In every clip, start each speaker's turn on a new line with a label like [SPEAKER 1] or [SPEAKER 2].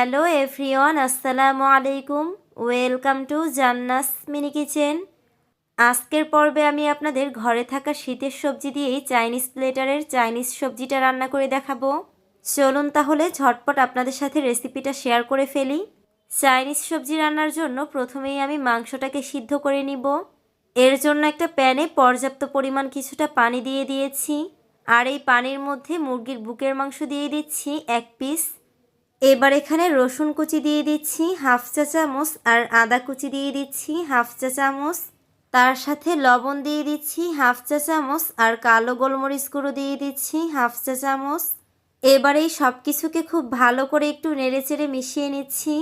[SPEAKER 1] Hello everyone, আসসালামু আলাইকুম। Welcome to জান্নাস mini kitchen. আজকের পর্বে আমি আপনাদের ঘরে থাকা শীতের সবজি দিয়েই চাইনিজ প্লেটারের চাইনিজ সবজিটা রান্না করে দেখাবো। চলুন তাহলে ঝটপট আপনাদের সাথে রেসিপিটা শেয়ার করে ফেলি। চাইনিজ সবজি রান্নার জন্য প্রথমেই আমি মাংসটাকে সিদ্ধ করে নিব। এর জন্য একটা প্যানে পর্যাপ্ত পরিমাণ কিছুটা পানি দিয়ে দিয়েছি, আর এই পানির মধ্যে মুরগির বুকের মাংস দিয়ে দিচ্ছি 1 পিস। এবার এখানে রসুন কুচি দিয়ে দিচ্ছি হাফ চা চামচ, আর আদা কুচি দিয়ে দিচ্ছি হাফ চা চামচ। তার সাথে লবণ দিয়ে দিচ্ছি হাফ চা চামচ, আর কালো গোলমরিচ গুঁড়ো দিয়ে দিচ্ছি হাফ চা চামচ। এবার এই সব কিছুকে খুব ভালো করে একটু নেড়েচেড়ে মিশিয়ে নিচ্ছি।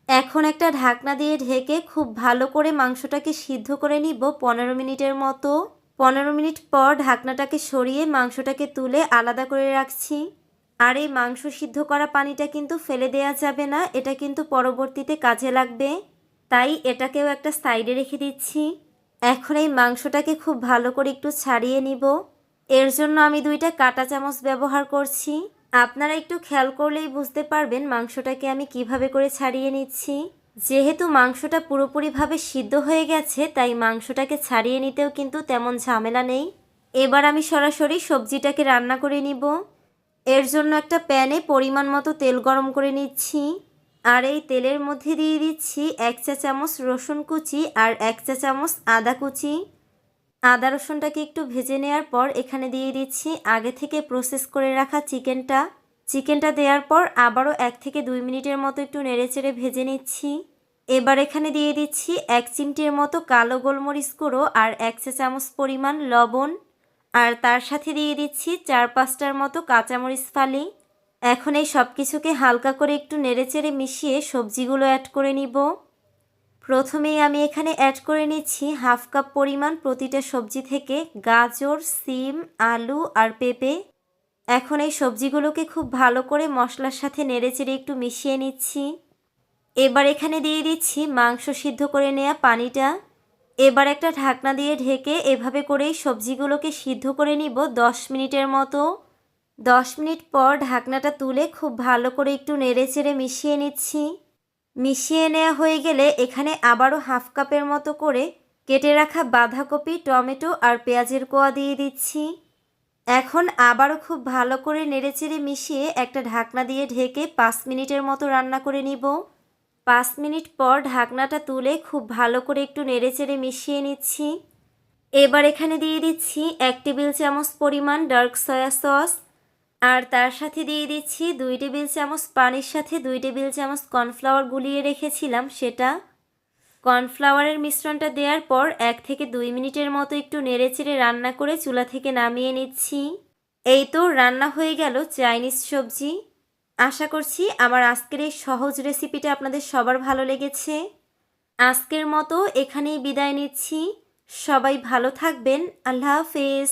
[SPEAKER 1] এখন একটা ঢাকনা দিয়ে ঢেকে খুব ভালো করে মাংসটাকে সিদ্ধ করে নিব 15 মিনিটের মতো। 15 মিনিট পর ঢাকনাটাকে সরিয়ে মাংসটাকে তুলে আলাদা করে রাখছি। আর এই মাংস সিদ্ধ করা পানিটা কিন্তু ফেলে দেওয়া যাবে না, এটা কিন্তু পরবর্তীতে কাজে লাগবে, তাই এটাকেও একটা সাইডে রেখে দিচ্ছি। এখন এই মাংসটাকে খুব ভালো করে একটু ছাড়িয়ে নিব। এর জন্য আমি 2টা কাঁটা চামচ ব্যবহার করছি। আপনারা একটু খেয়াল করলেই বুঝতে পারবেন মাংসটাকে আমি কিভাবে করে ছাড়িয়ে নিচ্ছি। যেহেতু মাংসটা পুরোপুরিভাবে সিদ্ধ হয়ে গেছে, তাই মাংসটাকে ছাড়িয়ে নিতেও কিন্তু তেমন ঝামেলা নেই। এবার আমি সরাসরি সবজিটাকে রান্না করে নিব। এর জন্য একটা প্যানে পরিমাণ মতো তেল গরম করে নিচ্ছি, আর এই তেলের মধ্যে দিয়ে দিচ্ছি 1 চা চামচ রসুন কুচি আর 1 চা চামচ আদা কুচি। আদা রসুনটাকে একটু ভেজে নেওয়ার পর এখানে দিয়ে দিচ্ছি আগে থেকে প্রসেস করে রাখা চিকেনটা দেওয়ার পর আবারও 1 থেকে 2 মিনিটের মতো একটু নেড়েচেড়ে ভেজে নিচ্ছি। এবার এখানে দিয়ে দিচ্ছি 1 চিমটির মতো কালো গোলমরিচ গুঁড়ো আর 1 চা চামচ পরিমাণ লবণ, আর তার সাথে দিয়ে দিচ্ছি 4-5টার মতো কাঁচামরিচ ফালি। এখন এই সব কিছুকে হালকা করে একটু নেড়েচেড়ে মিশিয়ে সবজিগুলো অ্যাড করে নিব। প্রথমেই আমি এখানে অ্যাড করে নিচ্ছি হাফ কাপ পরিমাণ প্রতিটা সবজি থেকে গাজর, সিম, আলু আর পেঁপে। এখন এই সবজিগুলোকে খুব ভালো করে মশলার সাথে নেড়েচেড়ে একটু মিশিয়ে নিচ্ছি। এবার এখানে দিয়ে দিচ্ছি মাংস সিদ্ধ করে নেওয়া পানিটা। এবার একটা ঢাকনা দিয়ে ঢেকে এভাবে করেই সবজিগুলোকে সিদ্ধ করে নিব 10 মিনিটের মতো। 10 মিনিট পর ঢাকনাটা তুলে খুব ভালো করে একটু নেড়েচেড়ে মিশিয়ে নিচ্ছি। মিশিয়ে নেওয়া হয়ে গেলে এখানে আবারও হাফ কাপের মতো করে কেটে রাখা বাঁধাকপি, টমেটো আর পেঁয়াজের কোয়া দিয়ে দিচ্ছি। এখন আবারও খুব ভালো করে নেড়েচেড়ে মিশিয়ে একটা ঢাকনা দিয়ে ঢেকে 5 মিনিটের মতো রান্না করে নিব। 5 মিনিট পর ঢাকনাটা তুলে খুব ভালো করে একটু নেড়েচেড়ে মিশিয়ে নিচ্ছি। এবার এখানে দিয়ে দিচ্ছি 1 টেবিল চামচ পরিমাণ ডার্ক সয়া সস, আর তার সাথে দিয়ে দিচ্ছি 2 টেবিল চামচ পানির সাথে 2 টেবিল চামচ কর্নফ্লাওয়ার গুলিয়ে রেখেছিলাম সেটা। কর্নফ্লাওয়ারের মিশ্রণটা দেওয়ার পর 1 থেকে 2 মিনিটের মতো একটু নেড়েচেড়ে রান্না করে চুলা থেকে নামিয়ে নিচ্ছি। এই তো রান্না হয়ে গেল চাইনিজ সবজি। আশা করছি আমার আজকের এই সহজ রেসিপিটা আপনাদের সবার ভালো লেগেছে। আজকের মতো এখানেই বিদায় নিচ্ছি। সবাই ভালো থাকবেন। আল্লাহ হাফেজ।